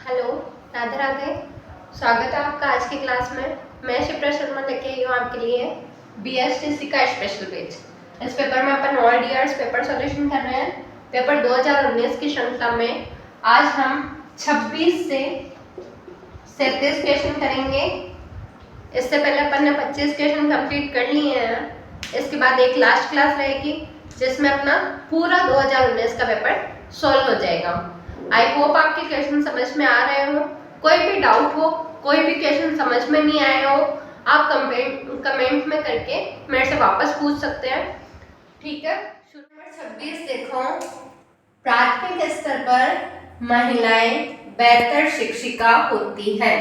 Hello, Radhe Radhe. स्वागत है आपका आज की क्लास में। मैं शिप्रा शर्मा लेके आई हूँ आपके लिए BSTC का स्पेशल पेज। इस पेपर में अपन ऑल ईयर्स पेपर सॉल्यूशन कर रहे हैं। पेपर 2019 की श्रृंखला में आज हम 26 से 37 क्वेश्चन करेंगे। इससे पहले अपन ने 25 क्वेश्चन कंप्लीट कर लिए हैं। इसके बाद एक लास्ट क्लास रहेगी जिसमें अपना पूरा 2019 का पेपर सॉल्व हो जाएगा। आई होप आपके क्वेश्चन समझ में आ रहे हो। कोई भी डाउट हो, कोई भी क्वेश्चन समझ में नहीं आए हो, आप कमेंट में करके मेरे से वापस पूछ सकते हैं। ठीक है, शुरू नंबर 26 देखो। प्राथमिक स्तर पर महिलाएं बेहतर शिक्षिका होती है।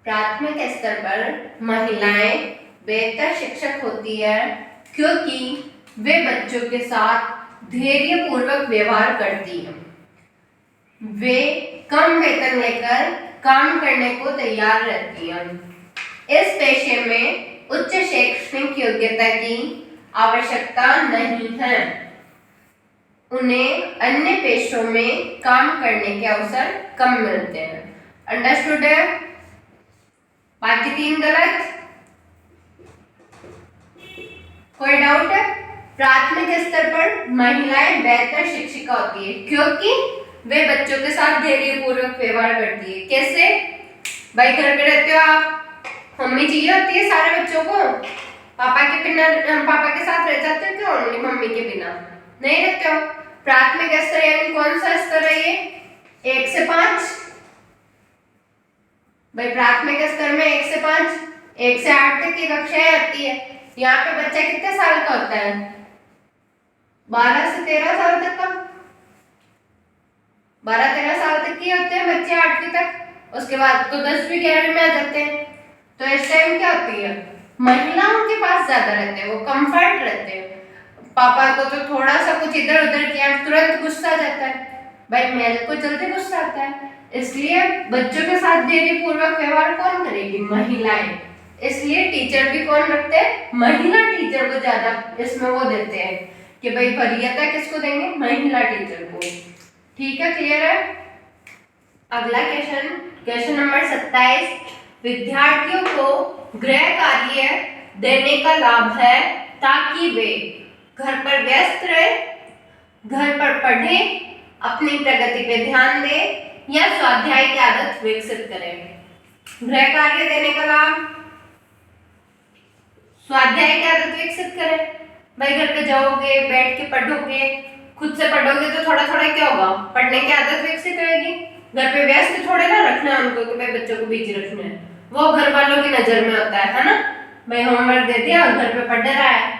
प्राथमिक स्तर पर महिलाएं बेहतर शिक्षक होती है क्योंकि वे बच्चों के साथ धैर्यपूर्वक व्यवहार करती हैं। वे कम वेतन लेकर काम करने को तैयार रहती हैं। इस पेशे में उच्च शैक्षणिक योग्यता की आवश्यकता नहीं है। उन्हें अन्य पेशों में काम करने के अवसर कम मिलते हैं। अंडरस्टूड है? बाकी 3 गलत। कोई डाउट है? प्राथमिक स्तर पर महिलाएं बेहतर शिक्षिका होती है क्योंकि वे बच्चों के साथ धैर्यपूर्वक व्यवहार करती है। कैसे? भाई घर पे रहते हो आप, मम्मी चाहिए होती है सारे बच्चों को। पापा के साथ रह जाते हो क्या? ओनली मम्मी के बिना नहीं रहते हो। प्राथमिक स्तर यानी कौन सा स्तर है ये? 1 से 5। भाई प्राथमिक स्तर में 1 से 5, 1 से 8 तक की कक्षाएं आती है। यहाँ पे बच्चा कितने साल का होता है? 12 से 13 साल तक का। 12-13 साल तक के होते हैं बच्चे 8वीं तक। उसके बाद तो 10वीं 11वीं में आ जाते हैं। तो इस टाइम क्या होती है? महिलाओं के पास ज्यादा रहते हैं, वो कंफर्ट रहते हैं। पापा को तो थोड़ा सा कुछ इधर उधर किया तुरंत गुस्सा आ जाता है। भाई मेरे को जल्दी गुस्सा आता है, इसलिए बच्चों के साथ धैर्यपूर्वक व्यवहार कौन करेगी? महिलाएं। इसलिए टीचर भी कौन रखते हैं? महिला टीचर को ज्यादा इसमें वो देते हैं कि भाई वरीयता किसको देंगे? महिला टीचर को। ठीक है, क्लियर है? अगला क्वेश्चन नंबर 27। विद्यार्थियों को गृह कार्य देने का लाभ है ताकि वे घर पर व्यस्त रहे, घर पर पढ़े, अपनी प्रगति पे ध्यान दे या स्वाध्याय की आदत विकसित करें। गृह कार्य देने का लाभ, स्वाध्याय की आदत विकसित करें। भाई घर पे जाओगे, बैठ के पढ़ोगे, खुद से पढ़ोगे तो थोड़ा थोड़ा क्या होगा? पढ़ने की आदत विकसित होगी। घर पे व्यस्त थोड़े ना रखना है उनको कि भाई बच्चों को बिजी रखना है। वो घर वालों की नजर में होता है ना? भाई होमवर्क दे दिया और घर पे पढ़ रहा है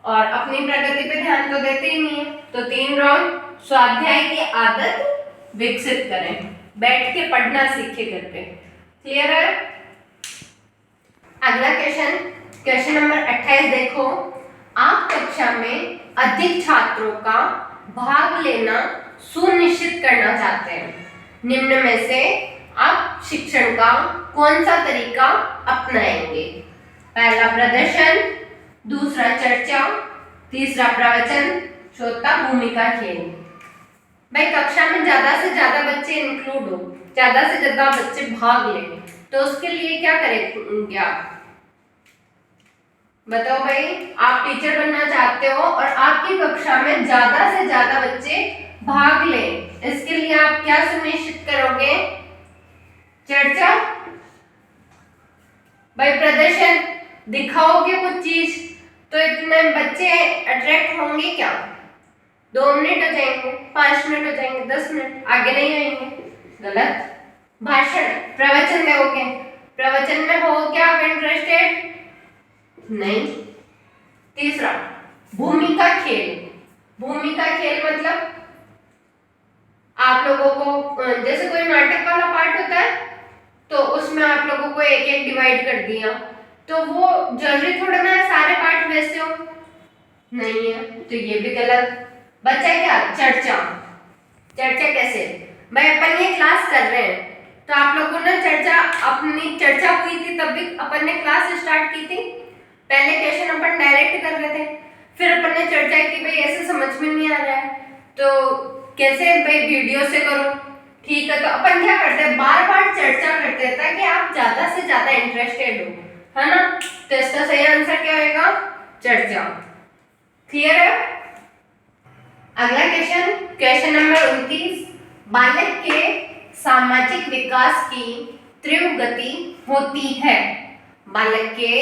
और अपनी प्रगति पे ध्यान तो देते ही नहीं है। तो 3 रॉन्ग। स्वाध्याय की आदत विकसित करें, बैठ के पढ़ना सीखे घर पे। क्लियर है? अगला क्वेश्चन नंबर 28 देखो। आप कक्षा में अधिक छात्रों का भाग लेना सुनिश्चित करना चाहते हैं। निम्न में से आप शिक्षण का कौन सा तरीका अपनाएंगे? पहला प्रदर्शन, दूसरा चर्चा, तीसरा प्रवचन, चौथा भूमिका खेल। भाई कक्षा में ज्यादा से ज्यादा बच्चे इंक्लूड हो, ज्यादा से ज्यादा बच्चे भाग लें, तो उसके लिए क्या करेंगे आप? बताओ भाई, आप टीचर बनना चाहते हो और आपकी कक्षा में ज्यादा से ज्यादा बच्चे भाग लें, इसके लिए आप क्या सुनिश्चित करोगे? चर्चा, भाई प्रदर्शन, दिखाओगे कुछ चीज तो इतने बच्चे अट्रैक्ट होंगे क्या? 2 मिनट हो जाएंगे, 5 मिनट हो जाएंगे, 10 मिनट, आगे नहीं आएंगे। गलत। भाषण, प्रवचन दोगे, प्रवचन में हो क्या आप इंटरेस्टेड? नहीं। तीसरा भूमिका खेल। भूमिका खेल मतलब आप लोगों को जैसे कोई नाटक वाला पार्ट होता है तो उसमें आप लोगों को एक एक डिवाइड कर दिया, तो वो जरूरी थोड़ा ना सारे पार्ट वैसे हो, नहीं है, तो ये भी गलत। बचा क्या? चर्चा। चर्चा कैसे? भाई अपन ये क्लास कर रहे हैं तो आप लोगों ने अपनी चर्चा हुई थी तब भी अपन ने क्लास स्टार्ट की थी। पहले क्वेश्चन अपन डायरेक्ट कर रहे थे, फिर अपन ने चर्चा की भाई ऐसे समझ में नहीं आ रहा है तो कैसे भाई वीडियो से करो, ठीक है, तो अपन क्या करते हैं, बार बार चर्चा करते हैं ताकि आप ज्यादा से ज्यादा इंटरेस्टेड हो, है ना। तो इसका सही आंसर क्या होगा, चर्चा। क्लियर है। अगला क्वेश्चन, क्वेश्चन नंबर 29, बालक के सामाजिक विकास की तीव्र गति होती है। बालक के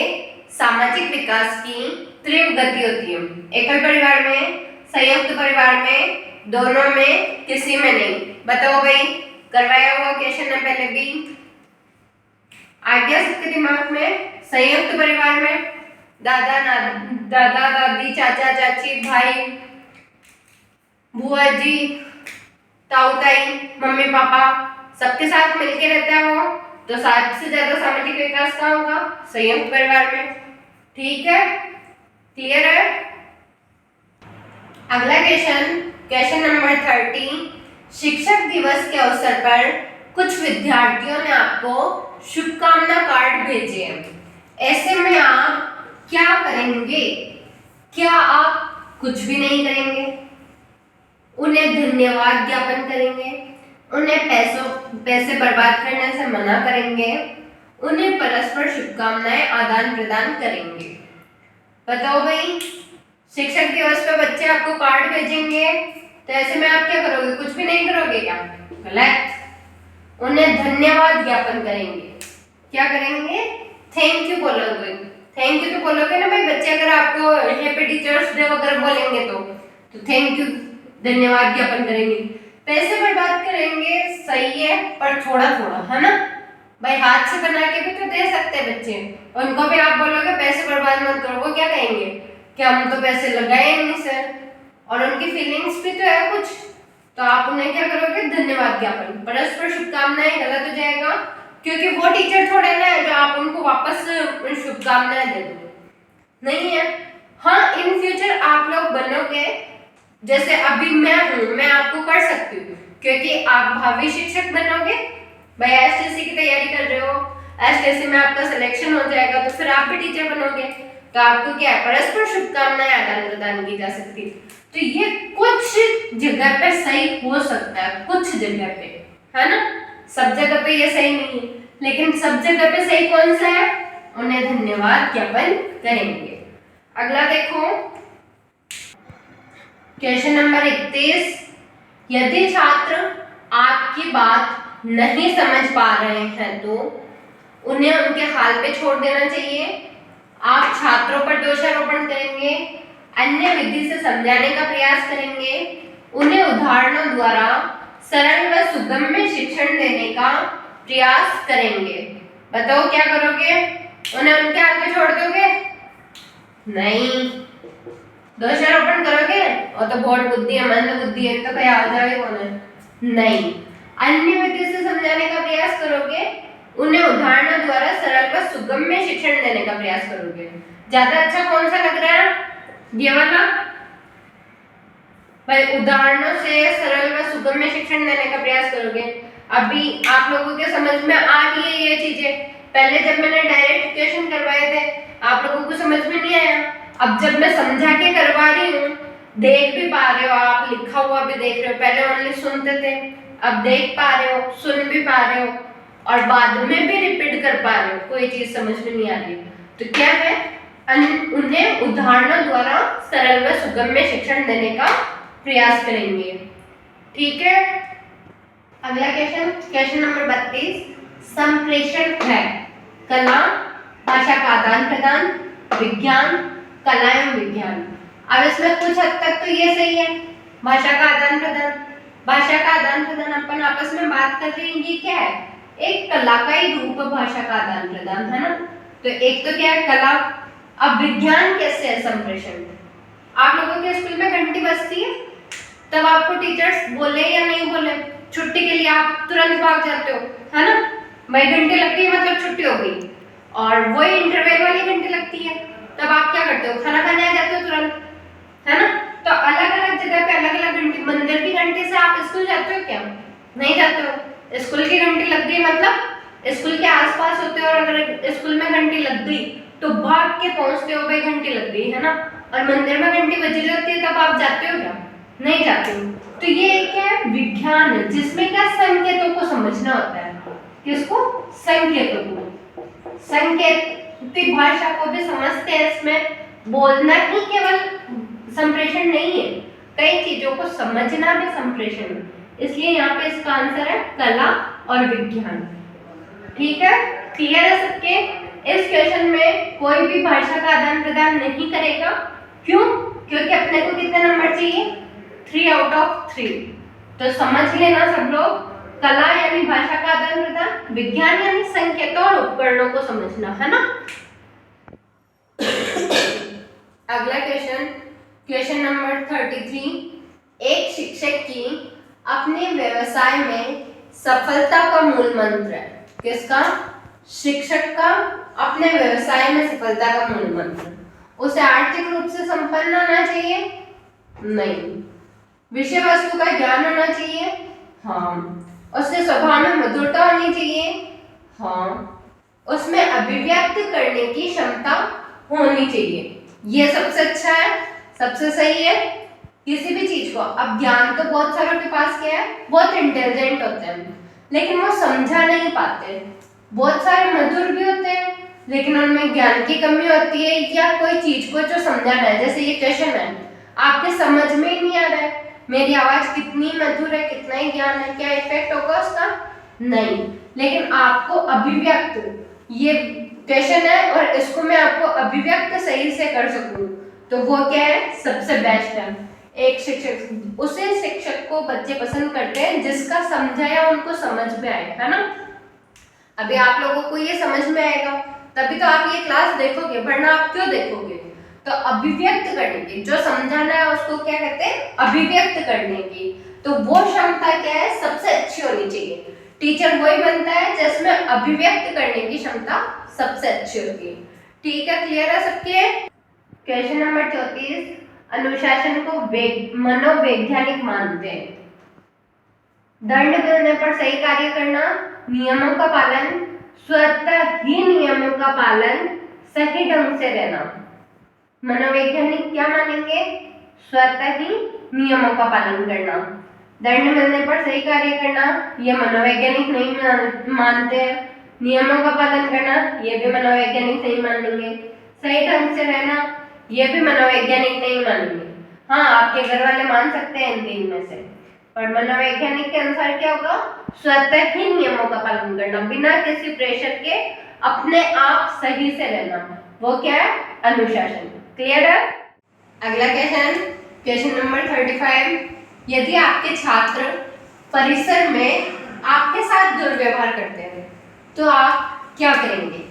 सामाजिक विकास की तीव्र गति होती है, एकल परिवार में, संयुक्त परिवार में, दोनों में, किसी में नहीं। बताओ भाई, करवाया हुआ क्वेश्चन है पहले भी, आ गया सबके दिमाग में। संयुक्त परिवार में दादा दादी, चाचा चाची, भाई बुआ जी, ताऊ ताई, मम्मी पापा सबके साथ मिलके रहता है वो, तो सबसे ज्यादा सामाजिक विकास कहाँ होगा, संयुक्त परिवार में। ठीक है, क्लियर है। अगला क्वेश्चन, क्वेश्चन नंबर 30, शिक्षक दिवस के अवसर पर कुछ विद्यार्थियों ने आपको शुभकामना कार्ड भेजे हैं। ऐसे में आप क्या करेंगे? क्या आप कुछ भी नहीं करेंगे? उन्हें धन्यवाद ज्ञापन करेंगे, उन्हें पैसे बर्बाद करने से मना करेंगे, उन्हें परस्पर शुभकामनाएं आदान प्रदान करेंगे। बताओ भाई, शिक्षक दिवस पे बच्चे आपको कार्ड भेजेंगे, तो ऐसे में आप क्या करोगे? कुछ भी नहीं करोगे क्या? गलत। उन्हें धन्यवाद ज्ञापन करेंगे। क्या करेंगे? थैंक यू बोलोगे। थैंक यू तो बोलोगे ना भाई, बच्चे अगर आपको हैप्पी टीचर्स डे वगैरह बोलेंगे तो थैंक यू, धन्यवाद ज्ञापन करेंगे। पैसे बर्बाद करेंगे, सही है, पर थोड़ा थोड़ा, है ना भाई, हाथ से बना के भी तो दे सकते हैं बच्चे, उनको भी आप बोलोगे पैसे बर्बाद मत करो, वो क्या कहेंगे कि हम तो पैसे लगाए नहीं सर, और उनकी फीलिंग्स भी तो है कुछ, तो आप उन्हें क्या करोगे? धन्यवाद ज्ञापन। परस्पर शुभकामनाएं गलत हो जाएगा, क्योंकि वो टीचर थोड़े ना है जो आप उनको वापस शुभकामनाएं दे दो, नहीं है। हाँ, इन फ्यूचर आप लोग बनोगे, जैसे अभी मैं हूँ, मैं आपको कर सकती हूँ, क्योंकि आप भावी शिक्षक बनोगे भाई, एसटीसी की तैयारी कर रहे हो, एसटीसी में आपका सिलेक्शन हो जाएगा, तो फिर आप भी टीचर बनोगे, तो आपको क्या है? परस्पर शुभकामनाएं आदान प्रदान की जा सकती है। तो ये कुछ जगह पे सही हो सकता है, कुछ जगह पे, है ना, सब जगह पे ये सही नहीं है, लेकिन सब जगह पे सही कौन सा है? उन्हें धन्यवाद ज्ञापन करेंगे। अगला देखो, क्वेश्चन नंबर 31, यदि छात्र आपकी बात नहीं समझ पा रहे हैं तो उन्हें उनके हाल पे छोड़ देना चाहिए, आप छात्रों पर दोषारोपण करेंगे, अन्य विधि से समझाने का प्रयास करेंगे, उन्हें उदाहरणों द्वारा सरल व सुगम्य शिक्षण देने का प्रयास करेंगे। बताओ क्या करोगे? उन्हें उनके हाल पे छोड़ दोगे? नहीं। दोषारोपण करोगे? और तो बहुत बुद्धि है, मंद बुद्धि है, तो क्या आ जाएगा उन्हें? नहीं। अन्य विधि से समझाने का प्रयास करोगे, उन्हें उदाहरणों द्वारा सरल व सुगम्य शिक्षण देने का प्रयास करोगे। ज्यादा अच्छा कौन सा लग रहा है? ये वाला भाई, उदाहरणों से सरल व सुगम्य शिक्षण देने का प्रयास करोगे। अभी आप लोगों के समझ में आ रही है ये चीजें? पहले जब मैंने डायरेक्ट क्वेश्चन करवाए थे, आप लोगों को समझ में नहीं आया। अब जब मैं समझा के करवा रही हूँ, देख भी पा रहे हो आप, लिखा हुआ भी देख रहे हो, पहले ओनली सुनते थे, अब देख पा रहे हो, सुन भी पा रहे हो, और बाद में भी रिपीट कर पा रहे हो, कोई चीज समझ में नहीं आ रही, तो क्या है? उन्हें उदाहरणों द्वारा सरल व सुगम्य शिक्षण देने का प्रयास करेंगे। ठीक है। अगला क्वेश्चन, क्वेश्चन नंबर 32, संप्रेषण है कला, भाषा का आदान प्रदान, विज्ञान, कला एवं विज्ञान। अब इसमें कुछ हद तक तो ये सही है, भाषा का आदान प्रदान। भाषा का आदान प्रदान अपन आपस में बात कर रहे हैं, ये क्या है? एक कला का ही रूप है भाषा का आदान प्रदान, है ना। तो एक तो क्या है? कला। अब विज्ञान कैसे है संप्रेषण? आप लोगों के स्कूल में घंटी बजती है, तब आपको टीचर्स बोले या नहीं बोले, छुट्टी के लिए आप तुरंत भाग जाते हो, है ना भाई, घंटी लगती है मतलब छुट्टी हो गई। और वही इंटरवल वाली घंटी लगती है, तब आप क्या करते हो? खाना खाने आ जाते हो तुरंत, है ना। तो अलग अलग जगह पे अलग अलग घंटी, मंदिर की घंटी से आप स्कूल जाते हो क्या? नहीं जाते हो। स्कूल की घंटी लग गई मतलब स्कूल के आसपास होते हो, और अगर स्कूल में घंटी लग गई तो भाग के पहुंचते हो, भाई घंटी लग गई, है ना। और मंदिर में घंटी बज रही होती है, तब आप जाते हो क्या? नहीं जाते हो। तो ये क्या है, विज्ञान, जिसमें क्या संकेतों को समझना होता है। किसको? संकेतों को। संकेतिक भाषा को भी समझते हैं। इसमें बोलना ही केवल संप्रेषण नहीं है, कई चीजों को समझना भी संप्रेषण है। इसलिए यहाँ पे इसका आंसर है कला और विज्ञान। ठीक है, क्लियर है सबके? इस क्वेश्चन में कोई भी भाषा का आदान प्रदान नहीं करेगा। क्यों? क्योंकि अपने को कितने नंबर चाहिए? 3 आउट ऑफ 3। तो समझ लेना सब लोग, कला यानी भाषा का आदान प्रदान, विज्ञान यानी संकेतों और उपकरणों को समझना, है ना। अगला क्वेश्चन, क्वेश्चन नंबर 33। एक शिक्षक की अपने व्यवसाय में सफलता का मूल मंत्र है। किसका? शिक्षक का अपने व्यवसाय में सफलता का मूल मंत्र। उसे आर्थिक रूप से संपन्न होना चाहिए? नहीं। विषय वस्तु का ज्ञान होना चाहिए? हाँ। उसके स्वभाव में मधुरता होनी चाहिए? हाँ। उसमें अभिव्यक्त करने की क्षमता होनी चाहिए। ये सबसे अच्छा है, सबसे सही है किसी भी चीज को। अब ज्ञान तो बहुत सारों के पास क्या है, बहुत इंटेलिजेंट होते हैं, लेकिन वो समझा नहीं पाते। बहुत सारे मधुर भी होते हैं, लेकिन उनमें ज्ञान की कमी होती है, या कोई चीज को जो समझाना है, जैसे ये क्वेश्चन है, आपके समझ में ही नहीं आ रहा है मेरी आवाज कितनी मधुर है, कितना ही ज्ञान है, क्या इफेक्ट होगा उसका? नहीं। लेकिन आपको अभिव्यक्त, ये क्वेश्चन है और इसको मैं आपको अभिव्यक्त सही से कर सकूं, तो वो क्या है, सबसे बेस्ट है। एक शिक्षक, उसे शिक्षक को बच्चे पसंद करते हैं जिसका समझाया उनको समझ में आए, है ना। अभी आप लोगों को ये समझ में आएगा तभी तो आप ये क्लास देखोगे, वरना आप क्यों देखोगे? तो अभिव्यक्त करने की, जो समझाना है उसको क्या कहते हैं, अभिव्यक्त करने की। तो वो क्षमता क्या है, सबसे अच्छी होनी चाहिए। टीचर वही बनता है जिसमें अभिव्यक्त करने की क्षमता सबसे अच्छी होती है। ठीक है, क्लियर है सबके? Question number 34। अनुशासन को मनोवैज्ञानिक मानते हैं। दंड मिलने पर सही कार्य करना, नियमों का पालन, स्वतः ही नियमों का पालन, सही ढंग से रहना। मनोवैज्ञानिक क्या मानेंगे? स्वतः ही नियमों का पालन करना। दंड मिलने पर सही कार्य करना, ये मनोवैज्ञानिक नहीं मानते हैं। नियमों का पालन करना, ये भी मनोवैज्ञानिक नहीं मानेंगे। सही ढंग से रहना, ये भी मनोवैज्ञानिक नहीं मानेंगे। हाँ, आपके घर वाले मान सकते हैं इन तीन में से, पर मनोवैज्ञानिक के अनुसार क्या होगा? स्वतः ही नियमों का पालन करना, बिना किसी प्रेशर के अपने आप सही से रहना, वो क्या है? अनुशासन। क्लियर है? अगला क्वेश्चन, क्वेश्चन नंबर 35। यदि आपके छात्र परिसर में आपके साथ दुर्व्यवहार करते हैं तो आप क्या करेंगे?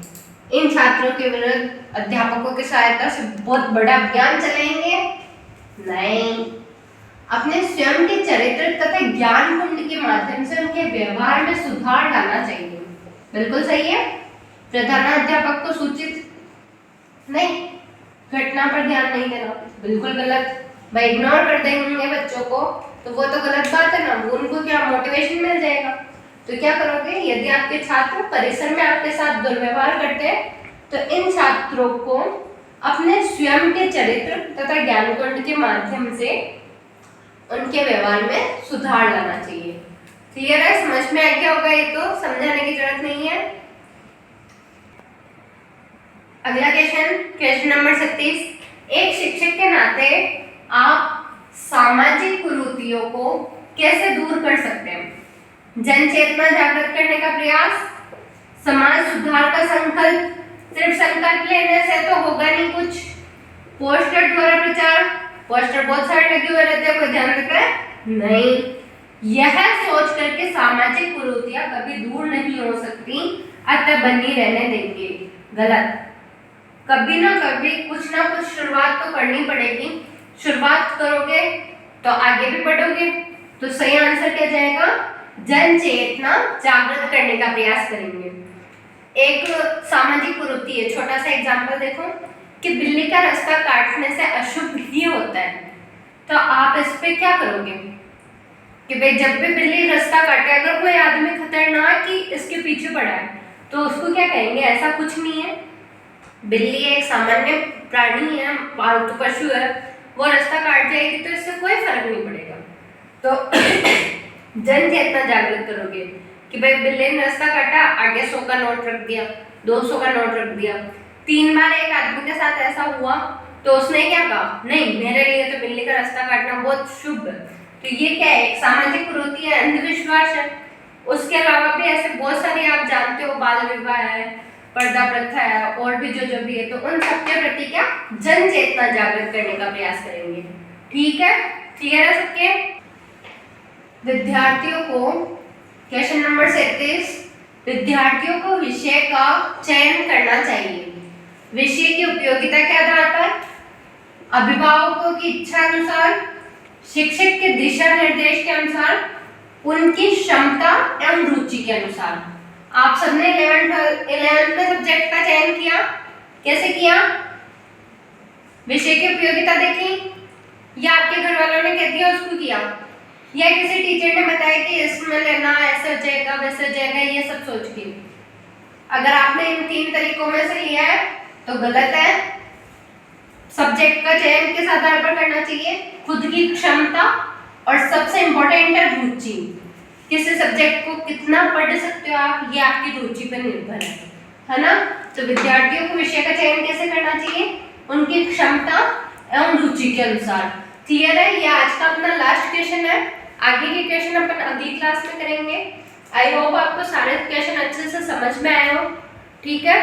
इन छात्रों के विरुद्ध अध्यापकों की सहायता से बहुत बड़ा अभियान चलाएंगे? नहीं। अपने स्वयं के चरित्र तथा ज्ञान कुंड के माध्यम से उनके व्यवहार में सुधार लाना चाहिए। बिल्कुल सही है। प्रधानाध्यापक को सूचित नहीं, घटना पर ध्यान नहीं देना, बिल्कुल गलत। भाई इग्नोर कर देंगे बच्चों को तो वो तो गलत बात है ना, उनको क्या मोटिवेशन मिल जाएगा। तो क्या करोगे? यदि आपके छात्र परिसर में आपके साथ दुर्व्यवहार करते हैं तो इन छात्रों को अपने स्वयं के चरित्र तथा ज्ञान कुंड के माध्यम से उनके व्यवहार में सुधार लाना चाहिए। क्लियर है? समझ में आ गया होगा, ये तो समझाने की जरूरत नहीं है। अगला क्वेश्चन, क्वेश्चन नंबर 36। एक शिक्षक के नाते आप सामाजिक कुरीतियों को कैसे दूर कर सकते हैं? जन चेतना जागृत करने का प्रयास, समाज सुधार का संकल्प, सिर्फ संकल्प लेने से तो होगा नहीं कुछ, पोस्टर द्वारा प्रचार, पोस्टर बहुत सारे लगे हुए रहते हैं, कोई ध्यान रखता है? नहीं। यह सोच करके सामाजिक कुरीतियां कभी दूर नहीं हो सकती, अतः बनी रहने देंगे। गलत। कभी ना कभी कुछ ना कुछ शुरुआत तो करनी पड़ेगी। शुरुआत करोगे तो आगे भी बढ़ोगे। तो सही आंसर क्या जाएगा? जन चेतना जागृत करने का प्रयास करेंगे। एक सामाजिक कुरीति है, छोटा सा एग्जांपल देखो कि बिल्ली का रास्ता काटने से अशुभ ही होता है, तो आप इस पे क्या करोगे कि भाई जब भी बिल्ली रास्ता काटे, अगर कोई आदमी खतरनाक ही इसके पीछे पड़ा है तो उसको क्या कहेंगे? ऐसा कुछ नहीं है, बिल्ली एक सामान्य प्राणी है, पालतू पशु है, वो रास्ता काट जाएगी तो इससे कोई फर्क नहीं पड़ेगा। तो जन चेतना जागृत करोगे कि भाई बिल्ली ने रास्ता काटा, आगे 100 का नोट रख दिया, 200 का नोट रख दिया। 3 बार एक आदमी के साथ ऐसा हुआ तो उसने क्या कहा, नहीं मेरे लिए तो बिल्ली का रास्ता काटना बहुत शुभ है। तो ये क्या है, एक सामाजिक कुरीति है, अंधविश्वास है। उसके अलावा भी ऐसे बहुत सारे आप जानते हो, बाल विवाह है, पर्दा प्रथा है, और भी जो भी है, तो उन सबके प्रति क्या जन चेतना जागृत करने का प्रयास करेंगे। ठीक है, क्लियर है सबके? विद्यार्थियों को क्वेश्चन नंबर 37, विद्यार्थियों को विषय का चयन करना चाहिए। विषय की उपयोगिता के आधार पर, अभिभावकों की इच्छा अनुसार, शिक्षक के दिशा निर्देश के अनुसार, उनकी क्षमता एवं रुचि के अनुसार। आप सबने 11th में सब्जेक्ट का चयन किया, कैसे किया? विषय की उपयोगिता देखी, या आपके घर वालों ने कह दिया उसको किया, या किसी टीचर ने बताया कि इसमें लेना ऐसे हो जाएगा वैसे हो जाएगा, ये सब सोच के। अगर आपने इन 3 तरीकों में से लिया है तो गलत है। सब्जेक्ट का चयन किस आधार पर करना चाहिए? खुद की क्षमता, और सबसे इंपॉर्टेंट है रुचि। किसी सब्जेक्ट को कितना पढ़ सकते हो आप, ये आपकी रुचि पर निर्भर है ना? तो विद्यार्थियों को विषय का चयन कैसे करना चाहिए? उनकी क्षमता एवं रुचि के अनुसार। क्लियर है? ये आज का अपना लास्ट क्वेश्चन है। आगे के क्वेश्चन अपन अगली क्लास में करेंगे। आई होप आपको सारे क्वेश्चन अच्छे से समझ में आए हो। ठीक है।